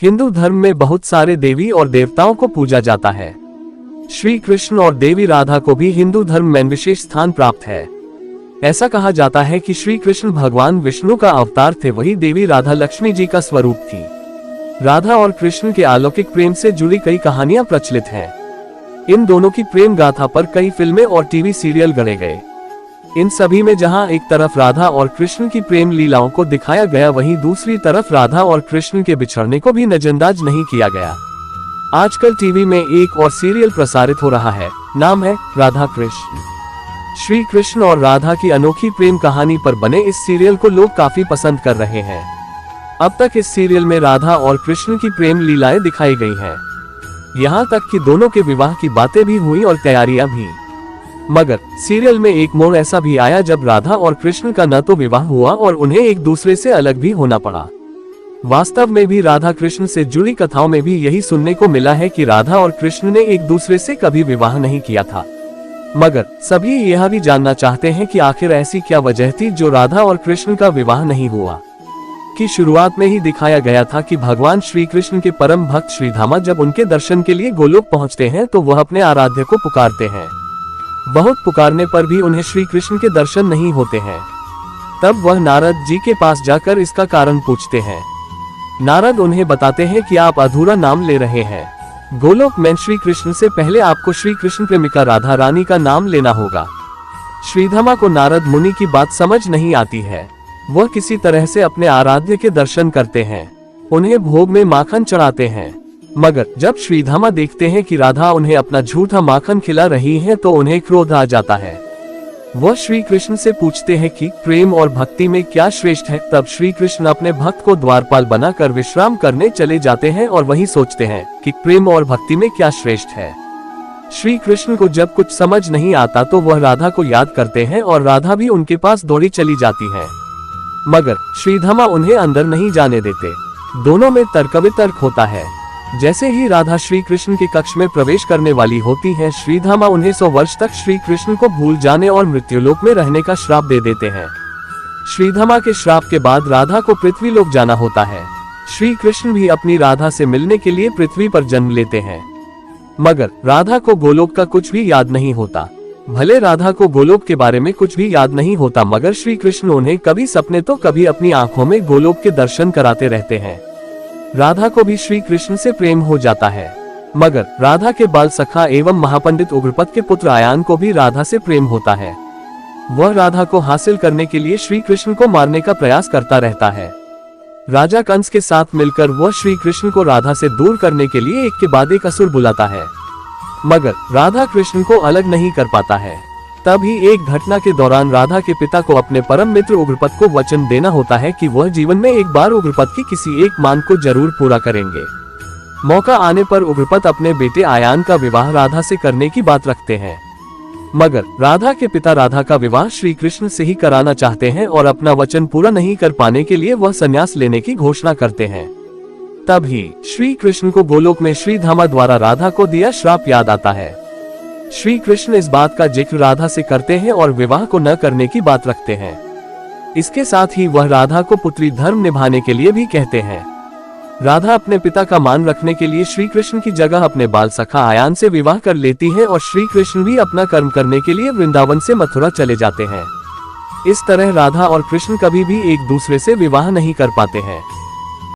हिंदू धर्म में बहुत सारे देवी और देवताओं को पूजा जाता है। श्री कृष्ण और देवी राधा को भी हिंदू धर्म में विशेष स्थान प्राप्त है। ऐसा कहा जाता है कि श्री कृष्ण भगवान विष्णु का अवतार थे, वही देवी राधा लक्ष्मी जी का स्वरूप थी। राधा और कृष्ण के अलौकिक प्रेम से जुड़ी कई कहानियां प्रचलित हैं। इन दोनों की प्रेम गाथा पर कई फिल्में और टीवी सीरियल गढ़े गए। इन सभी में जहां एक तरफ राधा और कृष्ण की प्रेम लीलाओं को दिखाया गया, वहीं दूसरी तरफ राधा और कृष्ण के बिछड़ने को भी नजरअंदाज नहीं किया गया। आजकल टीवी में एक और सीरियल प्रसारित हो रहा है, नाम है राधा कृष्ण। श्री कृष्ण और राधा की अनोखी प्रेम कहानी पर बने इस सीरियल को लोग काफी पसंद कर रहे हैं। अब तक इस सीरियल में राधा और कृष्ण की प्रेम लीलाएं दिखाई गई हैं। यहाँ तक कि दोनों के विवाह की बातें भी हुई और तैयारियां भी। मगर सीरियल में एक मोड़ ऐसा भी आया जब राधा और कृष्ण का न तो विवाह हुआ और उन्हें एक दूसरे से अलग भी होना पड़ा। वास्तव में भी राधा कृष्ण से जुड़ी कथाओं में भी यही सुनने को मिला है कि राधा और कृष्ण ने एक दूसरे से कभी विवाह नहीं किया था। मगर सभी यह भी जानना चाहते हैं कि आखिर ऐसी क्या वजह थी जो राधा और कृष्ण का विवाह नहीं हुआ। की शुरुआत में ही दिखाया गया था कि भगवान श्री कृष्ण के परम भक्त श्रीधामा जब उनके दर्शन के लिए गोलोक पहुंचते हैं तो वह अपने आराध्य को पुकारते हैं। बहुत पुकारने पर भी उन्हें श्री कृष्ण के दर्शन नहीं होते हैं। तब वह नारद जी के पास जाकर इसका कारण पूछते हैं। नारद उन्हें बताते हैं कि आप अधूरा नाम ले रहे हैं। गोलोक में श्री कृष्ण से पहले आपको श्री कृष्ण प्रेमिका राधा रानी का नाम लेना होगा। श्रीधामा को नारद मुनि की बात समझ नहीं आती है। वह किसी तरह से अपने आराध्य के दर्शन करते हैं, उन्हें भोग में माखन चढ़ाते हैं। मगर जब श्रीधामा देखते हैं कि राधा उन्हें अपना झूठा माखन खिला रही है तो उन्हें क्रोध आ जाता है। वह श्री कृष्ण से पूछते हैं कि प्रेम और भक्ति में क्या श्रेष्ठ है। तब श्री कृष्ण अपने भक्त को द्वारपाल बनाकर विश्राम करने चले जाते हैं और वही सोचते हैं कि प्रेम और भक्ति में क्या श्रेष्ठ है। श्री कृष्ण को जब कुछ समझ नहीं आता तो वह राधा को याद करते हैं और राधा भी उनके पास दौड़ी चली जाती है। मगर श्रीधामा उन्हें अंदर नहीं जाने देते। दोनों में तर्क होता है। जैसे ही राधा श्री कृष्ण के कक्ष में प्रवेश करने वाली होती है, श्रीधामा उन्हें 100 वर्ष तक श्री कृष्ण को भूल जाने और मृत्युलोक में रहने का श्राप दे देते हैं। श्रीधामा के श्राप के बाद राधा को पृथ्वीलोक जाना होता है। श्री कृष्ण भी अपनी राधा से मिलने के लिए पृथ्वी पर जन्म लेते हैं। मगर राधा को गोलोक का कुछ भी याद नहीं होता। भले राधा को गोलोक के बारे में कुछ भी याद नहीं होता, मगर श्री कृष्ण उन्हें कभी सपने तो कभी अपनी आंखों में गोलोक के दर्शन कराते रहते हैं। राधा को भी श्री कृष्ण से प्रेम हो जाता है। मगर राधा के बाल सखा एवं महापंडित उग्रपद के पुत्र आयान को भी राधा से प्रेम होता है। वह राधा को हासिल करने के लिए श्री कृष्ण को मारने का प्रयास करता रहता है। राजा कंस के साथ मिलकर वह श्री कृष्ण को राधा से दूर करने के लिए एक के बाद एक असुर बुलाता है, मगर राधा कृष्ण को अलग नहीं कर पाता है। तभी एक घटना के दौरान राधा के पिता को अपने परम मित्र उग्रपद को वचन देना होता है कि वह जीवन में एक बार उग्रपद की किसी एक मांग को जरूर पूरा करेंगे। मौका आने पर उग्रपद अपने बेटे आयान का विवाह राधा से करने की बात रखते हैं। मगर राधा के पिता राधा का विवाह श्री कृष्ण से ही कराना चाहते हैं और अपना वचन पूरा नहीं कर पाने के लिए वह संन्यास लेने की घोषणा करते हैं। तभी श्री कृष्ण को गोलोक में श्रीधामा द्वारा राधा को दिया श्राप याद आता है। श्री कृष्ण इस बात का जिक्र राधा से करते हैं और विवाह को न करने की बात रखते हैं। इसके साथ ही वह राधा को पुत्री धर्म निभाने के लिए भी कहते हैं। राधा अपने पिता का मान रखने के लिए श्री कृष्ण की जगह अपने बाल सखा आयान से विवाह कर लेती है और श्री कृष्ण भी अपना कर्म करने के लिए वृंदावन से मथुरा चले जाते हैं। इस तरह राधा और कृष्ण कभी भी एक दूसरे से विवाह नहीं कर पाते हैं।